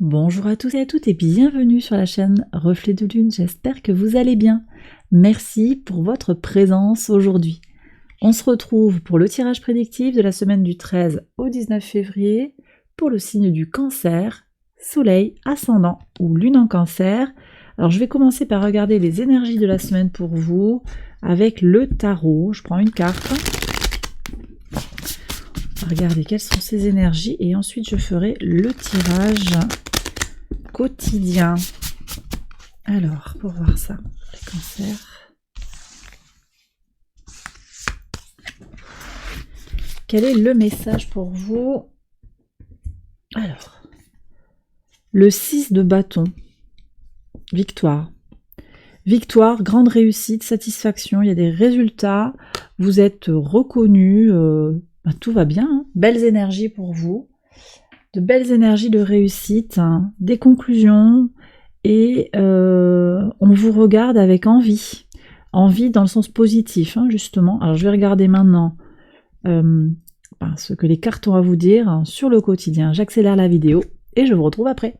Bonjour à tous et à toutes et bienvenue sur la chaîne Reflet de Lune, j'espère que vous allez bien. Merci pour votre présence aujourd'hui. On se retrouve pour le tirage prédictif de la semaine du 13 au 19 février pour le signe du Cancer, Soleil, Ascendant ou Lune en Cancer. Alors je vais commencer par regarder les énergies de la semaine pour vous avec le tarot. Je prends une carte. Regardez quelles sont ces énergies et ensuite je ferai le tirage quotidien. Alors, pour voir ça, les cancers. Quel est le message pour vous? Alors, le 6 de bâton. Victoire. Victoire, grande réussite, satisfaction, il y a des résultats, vous êtes reconnu, tout va bien, hein. Belles énergies pour vous. De belles énergies de réussite, hein, des conclusions, et on vous regarde avec envie. Envie dans le sens positif, hein, justement. Alors je vais regarder maintenant ce que les cartes ont à vous dire hein, sur le quotidien. J'accélère la vidéo et je vous retrouve après.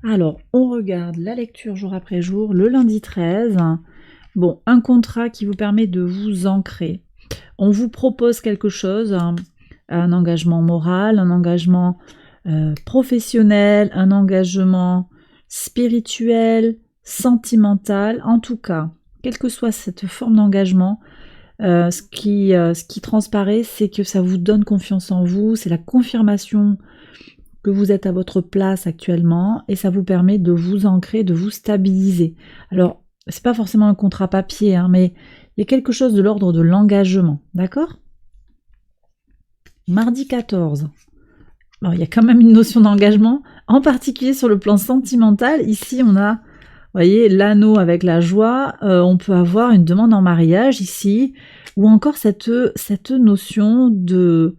Alors, on regarde la lecture jour après jour, le lundi 13. Bon, un contrat qui vous permet de vous ancrer. On vous propose quelque chose, un engagement moral, un engagement professionnel, un engagement spirituel, sentimental. En tout cas, quelle que soit cette forme d'engagement, ce qui transparaît, c'est que ça vous donne confiance en vous, c'est la confirmation que vous êtes à votre place actuellement et ça vous permet de vous ancrer, de vous stabiliser. Alors, c'est pas forcément un contrat papier, hein, mais il y a quelque chose de l'ordre de l'engagement, d'accord? Mardi 14. Alors, il y a quand même une notion d'engagement, en particulier sur le plan sentimental. Ici, on a, vous voyez, l'anneau avec la joie. On peut avoir une demande en mariage ici, ou encore cette notion de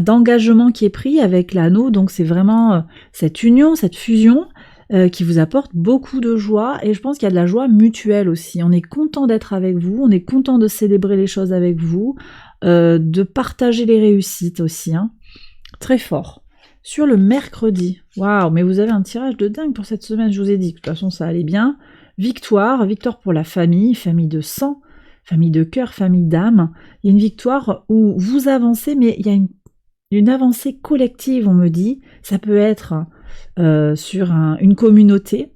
d'engagement qui est pris avec l'anneau, donc c'est vraiment cette union, cette fusion qui vous apporte beaucoup de joie, et je pense qu'il y a de la joie mutuelle aussi. On est content d'être avec vous, on est content de célébrer les choses avec vous, de partager les réussites aussi, hein. Très fort. Sur le mercredi, waouh, mais vous avez un tirage de dingue pour cette semaine, je vous ai dit, de toute façon ça allait bien. Victoire pour la famille, famille de sang, famille de cœur, famille d'âme. Il y a une victoire où vous avancez, mais il y a une avancée collective, on me dit. Ça peut être sur une communauté,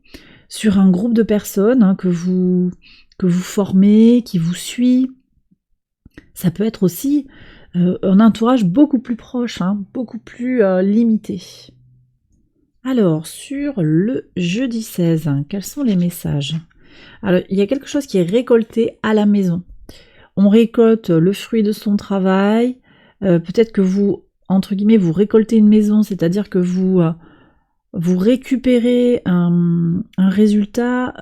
sur un groupe de personnes hein, que vous formez, qui vous suit. Ça peut être aussi un entourage beaucoup plus proche, hein, beaucoup plus limité. Alors, sur le jeudi 16, hein, quels sont les messages? Alors, il y a quelque chose qui est récolté à la maison. On récolte le fruit de son travail. Peut-être que vous, entre guillemets, vous récoltez une maison, c'est-à-dire que vous récupérez un résultat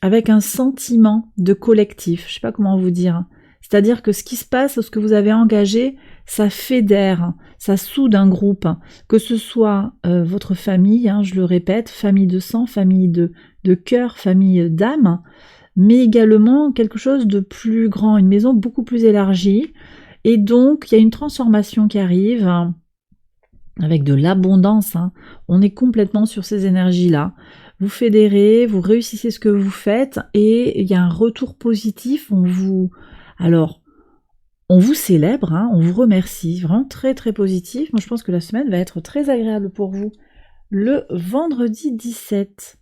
avec un sentiment de collectif. Je ne sais pas comment vous dire. C'est-à-dire que ce qui se passe, ce que vous avez engagé, ça fédère, ça soude un groupe. Que ce soit votre famille, hein, je le répète, famille de sang, famille de cœur, famille d'âme, mais également quelque chose de plus grand, une maison beaucoup plus élargie. Et donc, il y a une transformation qui arrive avec de l'abondance. Hein. On est complètement sur ces énergies-là. Vous fédérez, vous réussissez ce que vous faites et il y a un retour positif. On vous célèbre, hein, on vous remercie. Vraiment très très positif. Moi, je pense que la semaine va être très agréable pour vous. Le vendredi 17.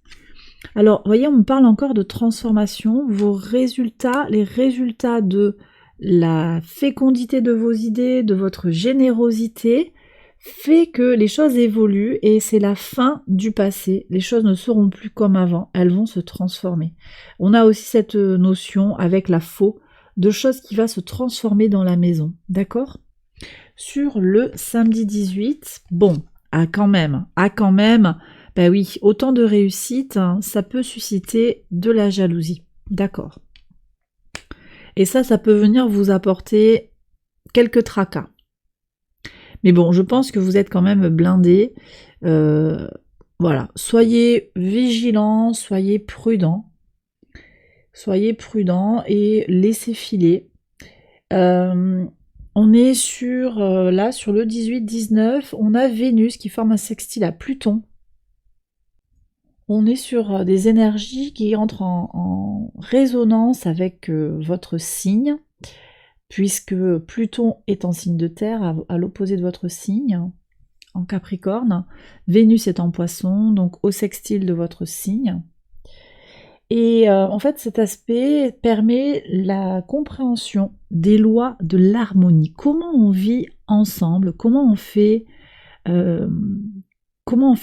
Alors, vous voyez, on me parle encore de transformation. Vos résultats, les résultats de la fécondité de vos idées, de votre générosité, fait que les choses évoluent et c'est la fin du passé. Les choses ne seront plus comme avant, elles vont se transformer. On a aussi cette notion avec la faux de choses qui va se transformer dans la maison, d'accord? Sur le samedi 18, bon, Ah quand même, ben oui, autant de réussite, hein, ça peut susciter de la jalousie. D'accord. Et ça peut venir vous apporter quelques tracas. Mais bon, je pense que vous êtes quand même blindé. Voilà, soyez vigilants, soyez prudents. Soyez prudents et laissez filer. On est sur, là, sur le 18-19, on a Vénus qui forme un sextile à Pluton. On est sur des énergies qui entrent en résonance avec votre signe, puisque Pluton est en signe de terre, à l'opposé de votre signe, en Capricorne. Vénus est en Poisson, donc au sextile de votre signe. Et en fait, cet aspect permet la compréhension des lois de l'harmonie. Comment on vit ensemble, comment on fait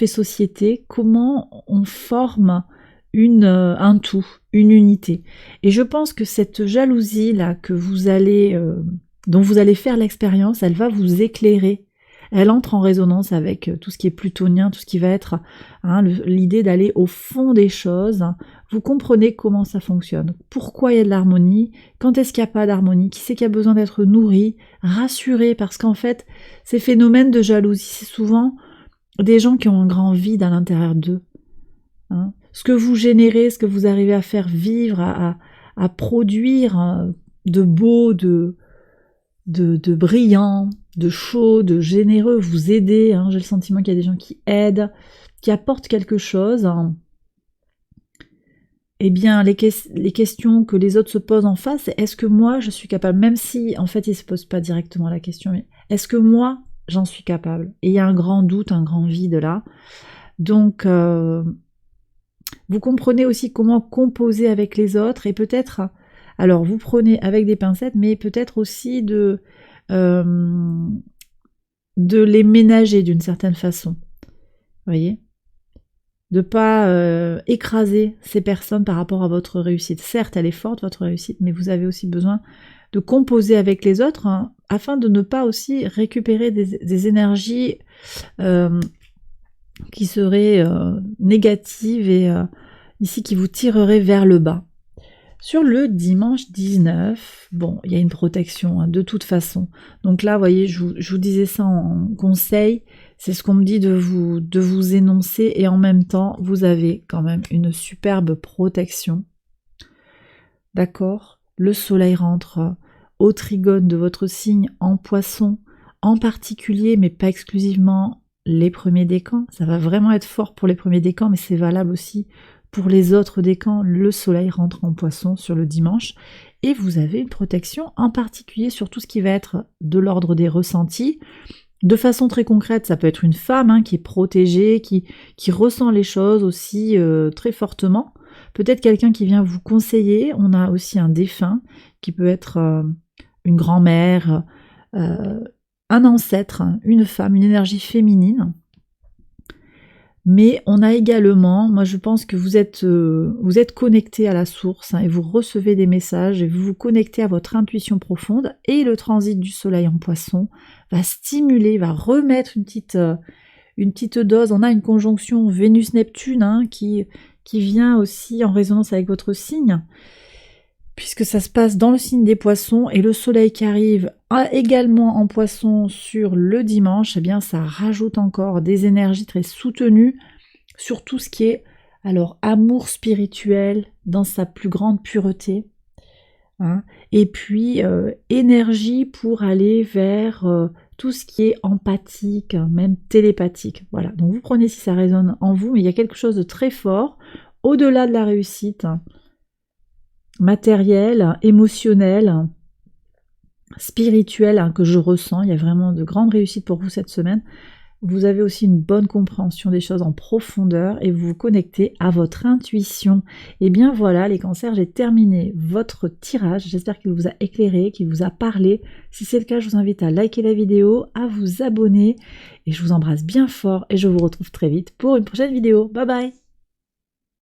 société, comment on forme un tout, une unité. Et je pense que cette jalousie là que vous allez, dont vous allez faire l'expérience, elle va vous éclairer. Elle entre en résonance avec tout ce qui est plutonien, tout ce qui va être l'idée d'aller au fond des choses. Vous comprenez comment ça fonctionne, pourquoi il y a de l'harmonie, quand est-ce qu'il n'y a pas d'harmonie, qui c'est qui a besoin d'être nourri, rassuré, parce qu'en fait, ces phénomènes de jalousie, c'est souvent des gens qui ont un grand vide à l'intérieur d'eux. Hein. Ce que vous générez, ce que vous arrivez à faire vivre, à produire de beau, de brillant, de chaud, de généreux, vous aidez. Hein. J'ai le sentiment qu'il y a des gens qui aident, qui apportent quelque chose. Hein. Eh bien, les questions que les autres se posent en face, c'est est-ce que moi je suis capable, même si en fait ils ne se posent pas directement la question, mais est-ce que moi j'en suis capable? Et il y a un grand doute, un grand vide là. Donc, vous comprenez aussi comment composer avec les autres et peut-être, alors vous prenez avec des pincettes, mais peut-être aussi de les ménager d'une certaine façon. Vous voyez ? De pas écraser ces personnes par rapport à votre réussite. Certes, elle est forte, votre réussite, mais vous avez aussi besoin de composer avec les autres afin de ne pas aussi récupérer des énergies qui seraient négatives et ici qui vous tireraient vers le bas. Sur le dimanche 19, bon, il y a une protection de toute façon. Donc là, vous voyez, je vous disais ça en conseil, c'est ce qu'on me dit de vous énoncer et en même temps, vous avez quand même une superbe protection. D'accord ? Le soleil rentre au trigone de votre signe en Poisson, en particulier, mais pas exclusivement, les premiers décans. Ça va vraiment être fort pour les premiers décans, mais c'est valable aussi pour les autres décans. Le soleil rentre en Poisson sur le dimanche et vous avez une protection en particulier sur tout ce qui va être de l'ordre des ressentis. De façon très concrète, ça peut être une femme qui est protégée, qui ressent les choses aussi très fortement. Peut-être quelqu'un qui vient vous conseiller. On a aussi un défunt qui peut être une grand-mère, un ancêtre, une femme, une énergie féminine. Mais on a également, moi je pense que vous êtes connecté à la source et vous recevez des messages et vous vous connectez à votre intuition profonde et le transit du soleil en Poisson va stimuler, va remettre une petite dose. On a une conjonction Vénus-Neptune qui vient aussi en résonance avec votre signe, puisque ça se passe dans le signe des Poissons et le soleil qui arrive également en Poisson sur le dimanche, eh bien ça rajoute encore des énergies très soutenues sur tout ce qui est amour spirituel dans sa plus grande pureté, et puis énergie pour aller vers tout ce qui est empathique, même télépathique. Voilà, donc vous prenez si ça résonne en vous, mais il y a quelque chose de très fort, au-delà de la réussite matérielle, émotionnelle, spirituelle que je ressens. Il y a vraiment de grandes réussites pour vous cette semaine. Vous avez aussi une bonne compréhension des choses en profondeur et vous vous connectez à votre intuition. Et bien voilà les cancers, j'ai terminé votre tirage. J'espère qu'il vous a éclairé, qu'il vous a parlé. Si c'est le cas, je vous invite à liker la vidéo, à vous abonner et je vous embrasse bien fort et je vous retrouve très vite pour une prochaine vidéo. Bye bye!